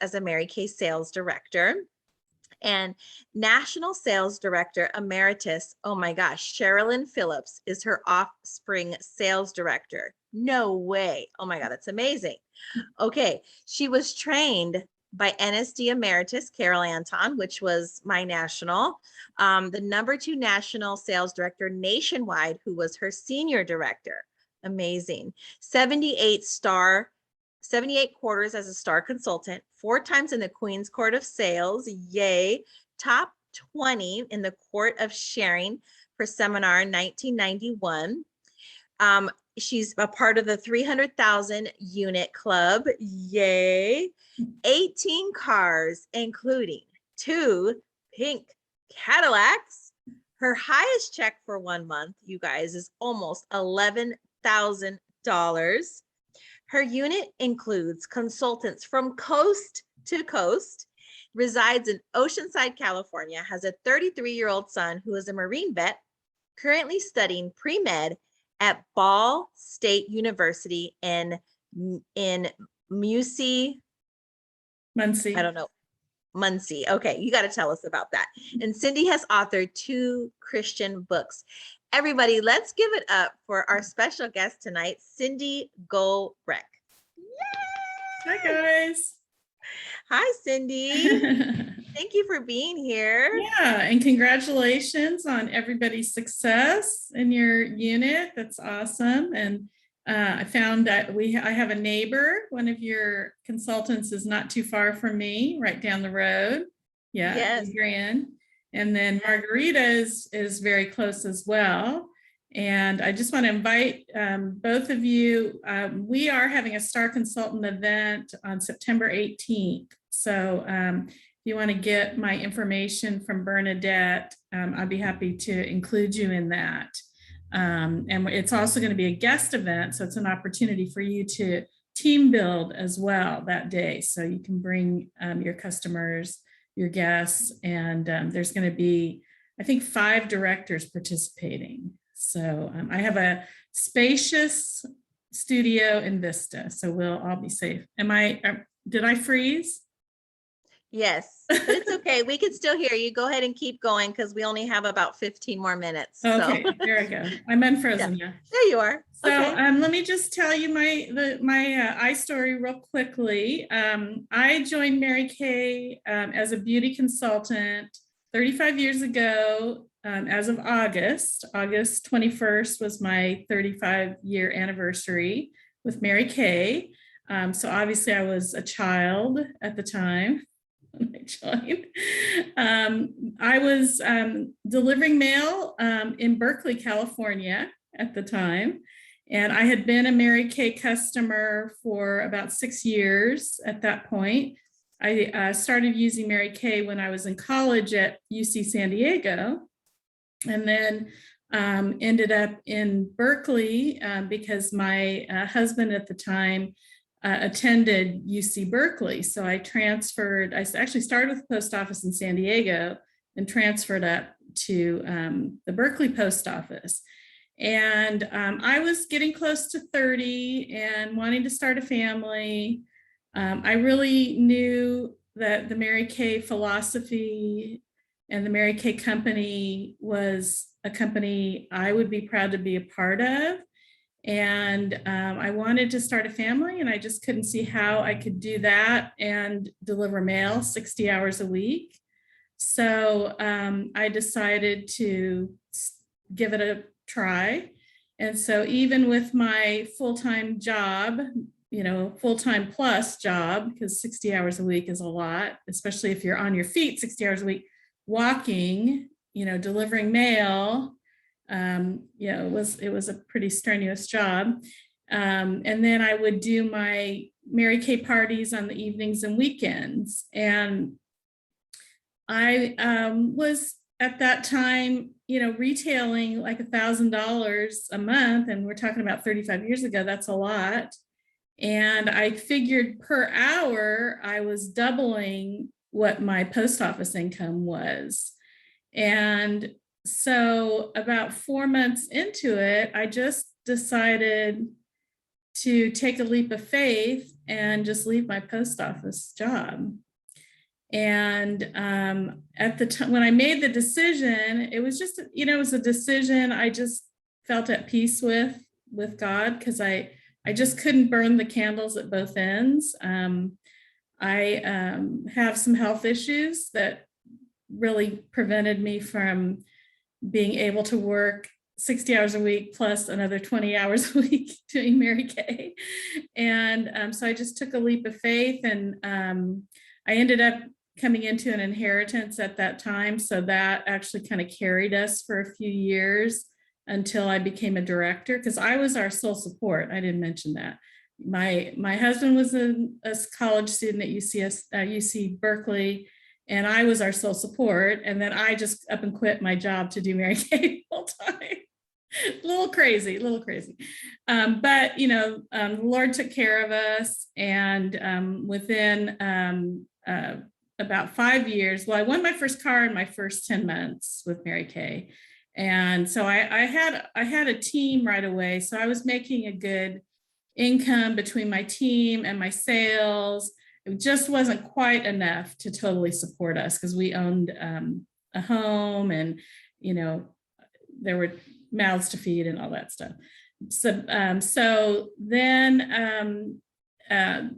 as a Mary Kay sales director. And National Sales Director Emeritus, oh my gosh, Sherilyn Phillips is her offspring sales director. No way. Oh my God, that's amazing. Okay, she was trained by NSD Emeritus Carol Anton, which was my national, the #2 national sales director nationwide, who was her senior director. Amazing. 78 quarters as a star consultant, 4 times in the Queen's Court of Sales, yay. Top 20 in the Court of Sharing for seminar in 1991. She's a part of the 300,000 unit club, yay. 18 cars, including 2 pink Cadillacs. Her highest check for 1 month, you guys, is almost $11,000. Her unit includes consultants from coast to coast, resides in Oceanside, California, has a 33-year-old son who is a Marine vet, currently studying pre-med at Ball State University in Muncie. I don't know. Muncie. Okay, you got to tell us about that. And Cindy has authored 2 Christian books. Everybody, let's give it up for our special guest tonight, Cindy Gobrecht. Hi, guys. Hi, Cindy. Thank you for being here. Yeah, and congratulations on everybody's success in your unit. That's awesome. And I found that I have a neighbor. One of your consultants is not too far from me, right down the road. Yeah, yes. Adrian. And then Margarita is very close as well. And I just want to invite both of you. We are having a Star Consultant event on September 18th. So if you want to get my information from Bernadette, I'd be happy to include you in that. And it's also going to be a guest event. So it's an opportunity for you to team build as well that day. So you can bring your customers, your guests, and there's going to be, I think, 5 directors participating. So I have a spacious studio in Vista, so we'll all be safe. Did I freeze? Yes, but it's okay. We can still hear you. Go ahead and keep going because we only have about 15 more minutes. Okay, so. There I go. I'm unfrozen now. There you are. So okay. Let me just tell you my iStory real quickly. I joined Mary Kay as a beauty consultant 35 years ago. As of August 21st was my 35-year anniversary with Mary Kay. So obviously I was a child at the time when I joined. I was delivering mail in Berkeley, California at the time. And I had been a Mary Kay customer for about 6 years at that point. I started using Mary Kay when I was in college at UC San Diego, and then ended up in Berkeley because my husband at the time attended UC Berkeley. So I transferred, I actually started with the post office in San Diego and transferred up to the Berkeley post office. And I was getting close to 30 and wanting to start a family. I really knew that the Mary Kay philosophy and the Mary Kay company was a company I would be proud to be a part of. And I wanted to start a family, and I just couldn't see how I could do that and deliver mail 60 hours a week. So I decided to give it a try. And so even with my full-time job, full-time plus job, because 60 hours a week is a lot, especially if you're on your feet 60 hours a week, walking, delivering mail, it was a pretty strenuous job. And then I would do my Mary Kay parties on the evenings and weekends. And I was at that time, retailing like $1,000 a month. And we're talking about 35 years ago, that's a lot. And I figured per hour, I was doubling what my post office income was. And so about 4 months into it, I just decided to take a leap of faith and just leave my post office job. And at the time when I made the decision, it was just, it was a decision I just felt at peace with God, because I just couldn't burn the candles at both ends. I have some health issues that really prevented me from being able to work 60 hours a week plus another 20 hours a week doing Mary Kay. And so I just took a leap of faith, and I ended up coming into an inheritance at that time. So that actually kind of carried us for a few years until I became a director, because I was our sole support. I didn't mention that. My husband was a college student at UC Berkeley, and I was our sole support. And then I just up and quit my job to do Mary Kay full time. A little crazy. But, the Lord took care of us. And within about 5 years, well, I won my first car in my first 10 months with Mary Kay. And so I had a team right away. So I was making a good income between my team and my sales. It just wasn't quite enough to totally support us, because we owned a home, and, there were mouths to feed and all that stuff. So then of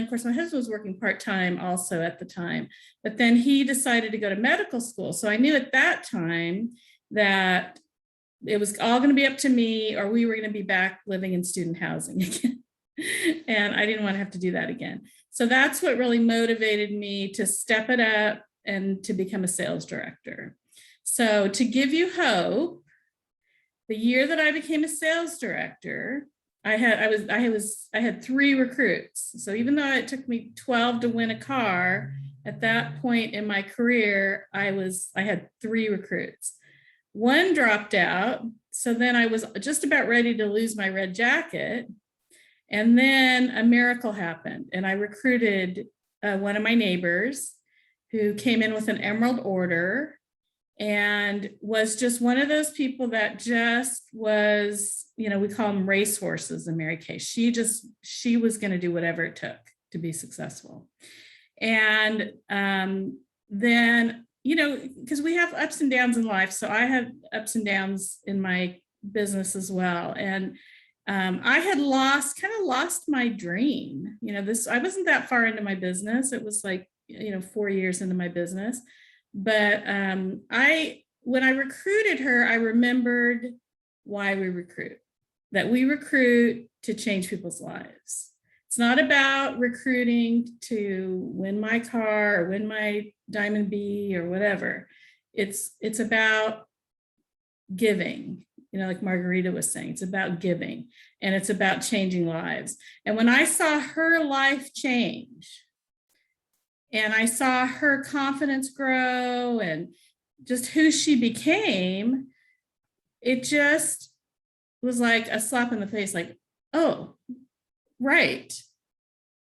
course my husband was working part-time also at the time, but then he decided to go to medical school. So I knew at that time that it was all going to be up to me, or we were going to be back living in student housing again. And I didn't want to have to do that again. So that's what really motivated me to step it up and to become a sales director. So to give you hope, the year that I became a sales director, I had 3 recruits. So even though it took me 12 to win a car, at that point in my career, I had 3 recruits. 1 dropped out. So then I was just about ready to lose my red jacket. And then a miracle happened, and I recruited one of my neighbors who came in with an emerald order, and was just one of those people that just was, we call them racehorses in Mary Kay. She was going to do whatever it took to be successful. And then, because we have ups and downs in life. So I had ups and downs in my business as well. And I had lost my dream. I wasn't that far into my business. It was like, 4 years into my business. But when I recruited her, I remembered why we recruit, that we recruit to change people's lives. It's not about recruiting to win my car or win my Diamond B or whatever. It's about giving, like Margarita was saying, it's about giving, and it's about changing lives. And when I saw her life change, and I saw her confidence grow and just who she became, it just was like a slap in the face, like, oh, right.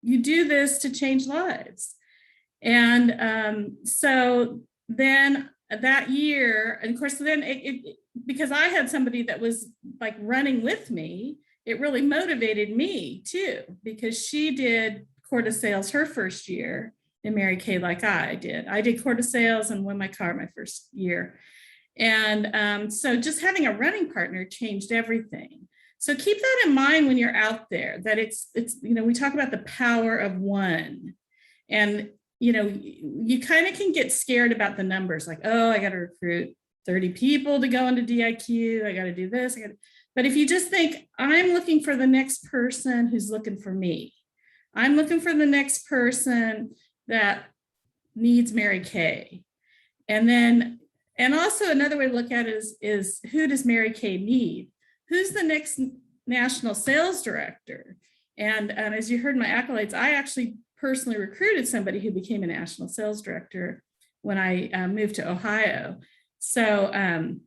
You do this to change lives. And so then that year, and of course, then because I had somebody that was like running with me, it really motivated me too, because she did quarter sales her first year in Mary Kay like I did. I did quarter sales and won my car my first year. And so just having a running partner changed everything. So keep that in mind when you're out there, that it's we talk about the power of one. And you kind of can get scared about the numbers, like, oh, I got to recruit 30 people to go into DIQ. I got to do this. But if you just think, I'm looking for the next person who's looking for me. I'm looking for the next person that needs Mary Kay. And also another way to look at it is who does Mary Kay need? Who's the next national sales director? And as you heard my accolades, I actually personally recruited somebody who became a national sales director when I moved to Ohio. So in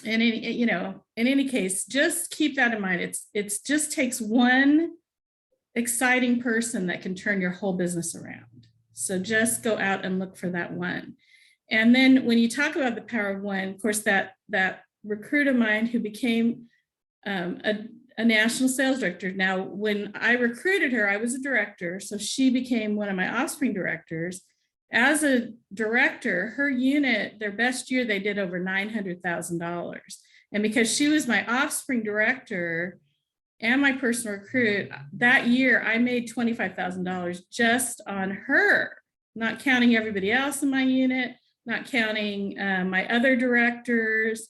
any case, just keep that in mind. It's just takes one exciting person that can turn your whole business around. So just go out and look for that one. And then when you talk about the power of one, of course, that recruit of mine who became a a national sales director. Now, when I recruited her, I was a director. So she became one of my offspring directors. As a director, her unit, their best year, they did over $900,000. And because she was my offspring director and my personal recruit, that year I made $25,000 just on her, not counting everybody else in my unit, not counting my other directors,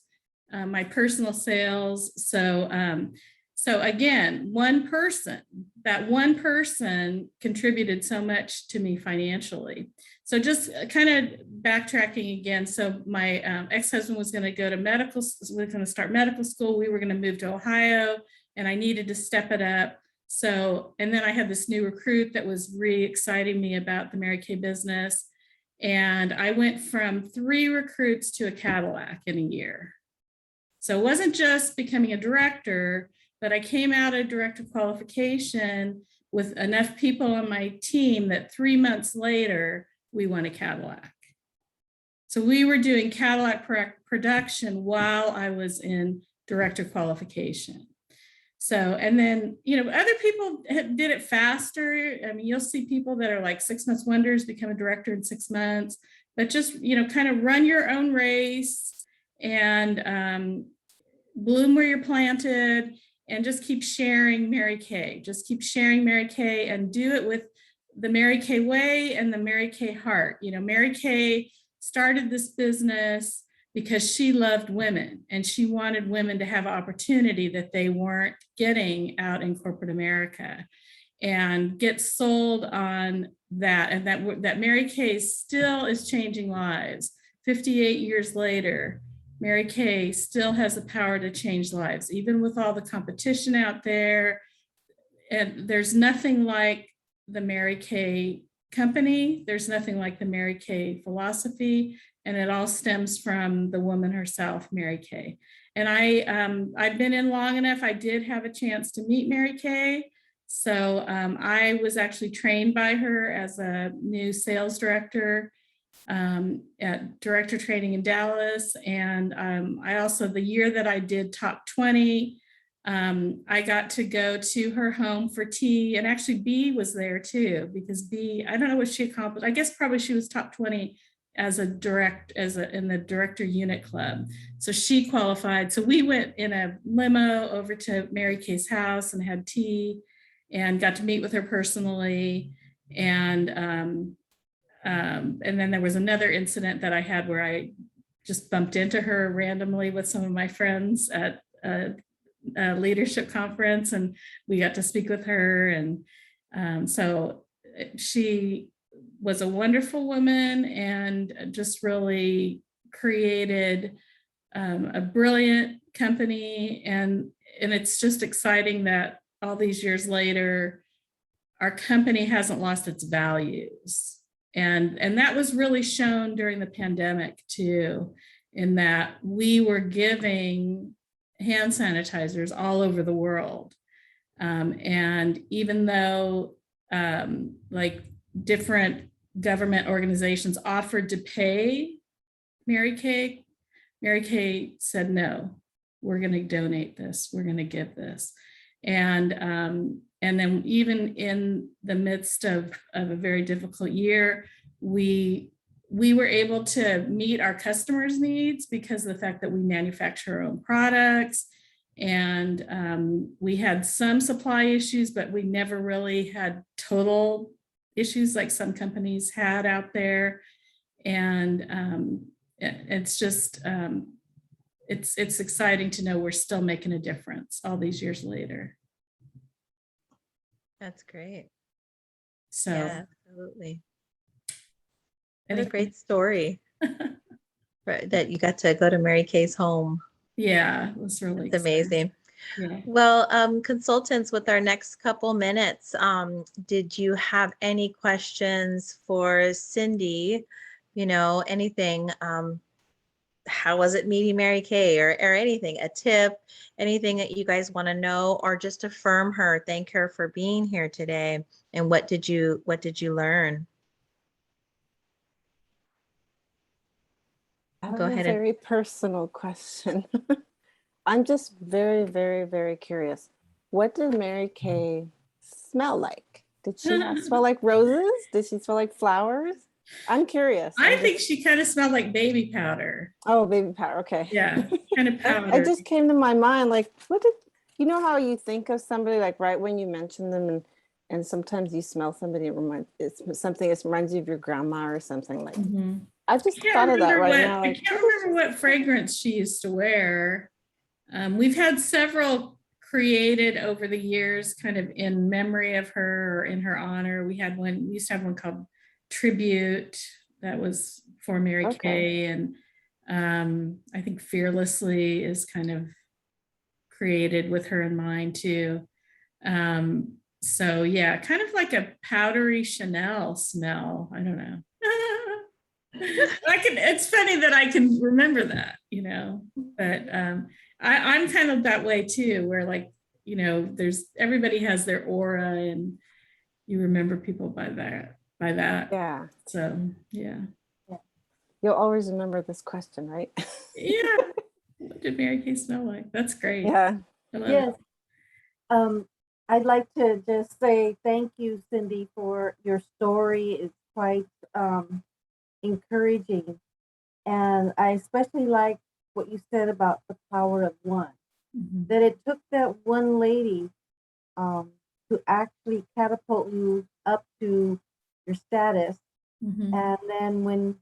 my personal sales. So again, that one person contributed so much to me financially. So just kind of backtracking again. So my ex-husband was going to go to medical, was going to start medical school. We were going to move to Ohio and I needed to step it up. So, and then I had this new recruit that was really exciting me about the Mary Kay business. And I went from 3 recruits to a Cadillac in a year. So it wasn't just becoming a director, but I came out of director qualification with enough people on my team that 3 months later, we won a Cadillac. So we were doing Cadillac production while I was in director qualification. So, and then, other people did it faster. I mean, you'll see people that are like 6 months wonders become a director in 6 months, but just, kind of run your own race and bloom where you're planted and just keep sharing Mary Kay. Just keep sharing Mary Kay and do it with the Mary Kay way and the Mary Kay heart. Mary Kay started this business because she loved women and she wanted women to have opportunity that they weren't getting out in corporate America, and get sold on that. And that Mary Kay still is changing lives. 58 years later, Mary Kay still has the power to change lives, even with all the competition out there. And there's nothing like the Mary Kay company. There's nothing like the Mary Kay philosophy. And it all stems from the woman herself, Mary Kay. And I've been in long enough. I did have a chance to meet Mary Kay. So I was actually trained by her as a new sales director at director training in Dallas. And I also, the year that I did top 20, I got to go to her home for tea, and actually B was there too, because B, I don't know what she accomplished. I guess probably she was top 20 as in the director unit club. So she qualified. So we went in a limo over to Mary Kay's house and had tea and got to meet with her personally. And then there was another incident that I had where I just bumped into her randomly with some of my friends at a leadership conference, and we got to speak with her. And so she was a wonderful woman and just really created a brilliant company. And it's just exciting that all these years later, our company hasn't lost its values. And that was really shown during the pandemic too, in that we were giving hand sanitizers all over the world. And even though like different government organizations offered to pay Mary Kay said, no, we're going to donate this. We're going to give this. And then even in the midst of a very difficult year, we were able to meet our customers' needs because of the fact that we manufacture our own products. And we had some supply issues, but we never really had total issues like some companies had out there. And it's just, it's exciting to know we're still making a difference all these years later. That's great. So yeah, absolutely. What a great story that you got to go to Mary Kay's home. Yeah, it was really It's amazing. Yeah. Well, consultants, with our next couple minutes, did you have any questions for Cindy? Anything, how was it meeting Mary Kay, or anything, a tip, anything that you guys want to know, or just affirm her, thank her for being here today. And what did you learn? Go ahead. Very personal question. I'm just very, very, very curious. what did Mary Kay smell like? Did she smell like roses? Did she smell like flowers? I'm curious. I think she kind of smelled like baby powder. Oh, baby powder. Okay. Yeah, kind of powder. It just came to my mind, like, what did you know how you think of somebody like right when you mention them, and sometimes you smell somebody, it's something that reminds you of your grandma or something like. I just thought of that right now. I can't remember what fragrance she used to wear. We've had several created over the years, kind of in memory of her or in her honor. We used to have one called Tribute that was for Mary Kay, and I think Fearlessly is kind of created with her in mind too. So yeah, kind of like a powdery Chanel smell. I don't know. It's funny that I can remember that, but I'm kind of that way too, where like, everybody has their aura and you remember people by that. Yeah. So yeah. You'll always remember this question, right? Yeah. What did Mary Kay smell like? That's great. Yeah. Yes. I'd like to just say thank you, Cindy, for your story. It's quite encouraging. And I especially like what you said about the power of one, that it took that one lady to actually catapult you up to your status and then win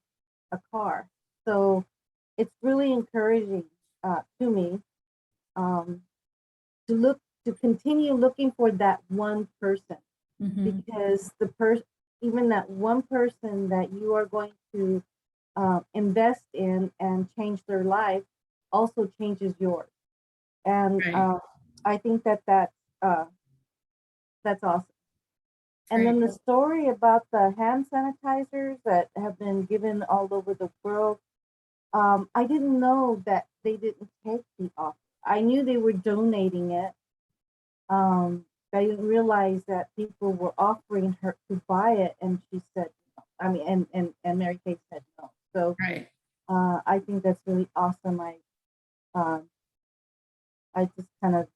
a car. So it's really encouraging to me to continue looking for that one person, because even that one person that you are going to invest in and change their life also changes yours. And I think that's awesome. And then the story about the hand sanitizers that have been given all over the world, I didn't know that they didn't take the offer. I knew they were donating it. I didn't realize that people were offering her to buy it, and she said, no. I mean, and Mary Kay said no. So I think that's really awesome. I just kind of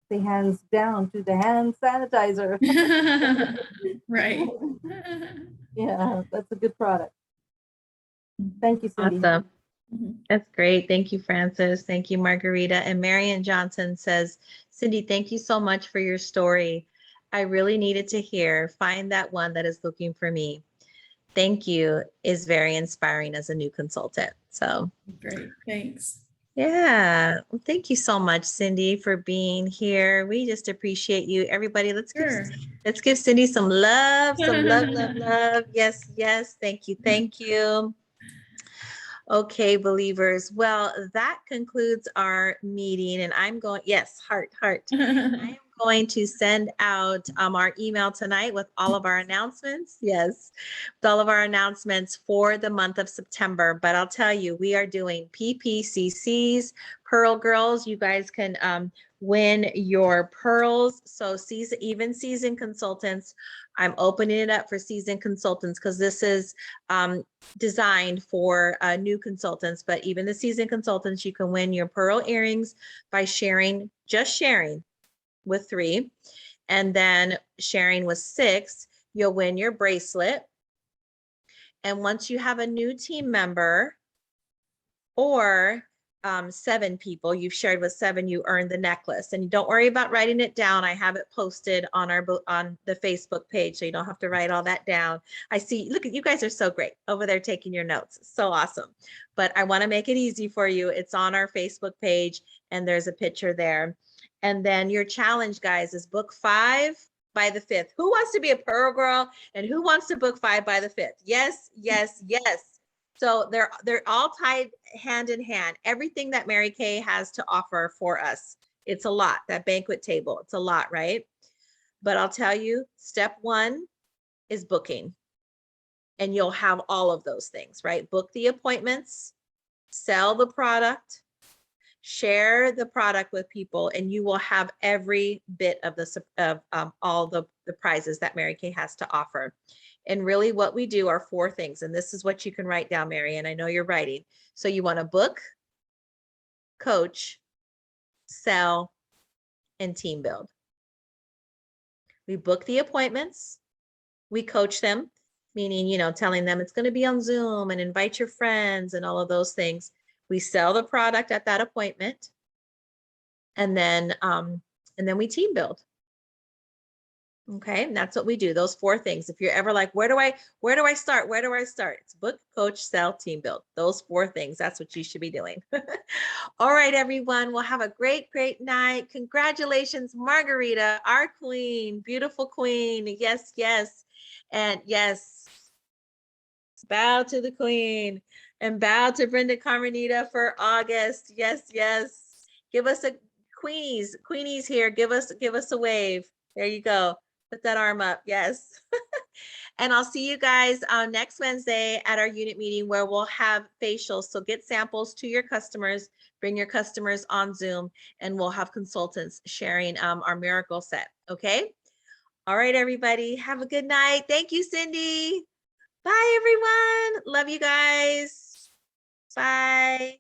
say hands down to the hand sanitizer. Right. Yeah, that's a good product. Thank you, Cindy. Awesome. That's great. Thank you, Frances. Thank you, Margarita. And Marion Johnson says, Cindy, thank you so much for your story. I really needed to hear. Find that one that is looking for me. Thank you is very inspiring as a new consultant. So great. Thanks. Yeah. Well, thank you so much, Cindy, for being here. We just appreciate you. Everybody, let's give Cindy some love, love. Yes, yes. Thank you. Thank you. Okay, believers. Well, that concludes our meeting, and I'm going, yes, heart. I am going to send out our email tonight with all of our announcements. Yes, with all of our announcements for the month of September. But I'll tell you, we are doing PPCCs, Pearl Girls. You guys can win your pearls. So even seasoned consultants, I'm opening it up for seasoned consultants because this is designed for new consultants, but even the seasoned consultants, you can win your pearl earrings by just sharing with 3, and then sharing with 6, you'll win your bracelet. And once you have a new team member or 7 people, you've shared with 7, you earn the necklace. And don't worry about writing it down. I have it posted on the Facebook page, so you don't have to write all that down. I see, look at you guys are so great over there taking your notes. So awesome. But I want to make it easy for you. It's on our Facebook page and there's a picture there. And then your challenge, guys, is book 5 by the 5th. Who wants to be a Pearl Girl and who wants to book 5 by the 5th? Yes, yes, yes. So they're all tied hand in hand. Everything that Mary Kay has to offer for us, it's a lot. That banquet table, it's a lot, right? But I'll tell you, step 1 is booking. And you'll have all of those things, right? Book the appointments, sell the product, share the product with people, and you will have every bit of all the prizes that Mary Kay has to offer. And really what we do are 4 things. And this is what you can write down, Mary, and I know you're writing. So you want to book, coach, sell, and team build. We book the appointments. We coach them, meaning, you know, telling them it's going to be on Zoom and invite your friends and all of those things. We sell the product at that appointment. And then we team build. Okay, and that's what we do, those 4 things. If you're ever like, where do I start? Where do I start? It's book, coach, sell, team build. Those 4 things. That's what you should be doing. All right, everyone. Well, have a great, great night. Congratulations, Margarita, our queen, beautiful queen. Yes, yes. And yes, bow to the queen and bow to Brenda Carmenita for August. Yes, yes. Give us a queenies here. Give us a wave. There you go. Put that arm up. Yes. And I'll see you guys next Wednesday at our unit meeting where we'll have facials. So get samples to your customers, bring your customers on Zoom, and we'll have consultants sharing our miracle set. Okay. All right, everybody. Have a good night. Thank you, Cindy. Bye, everyone. Love you guys. Bye.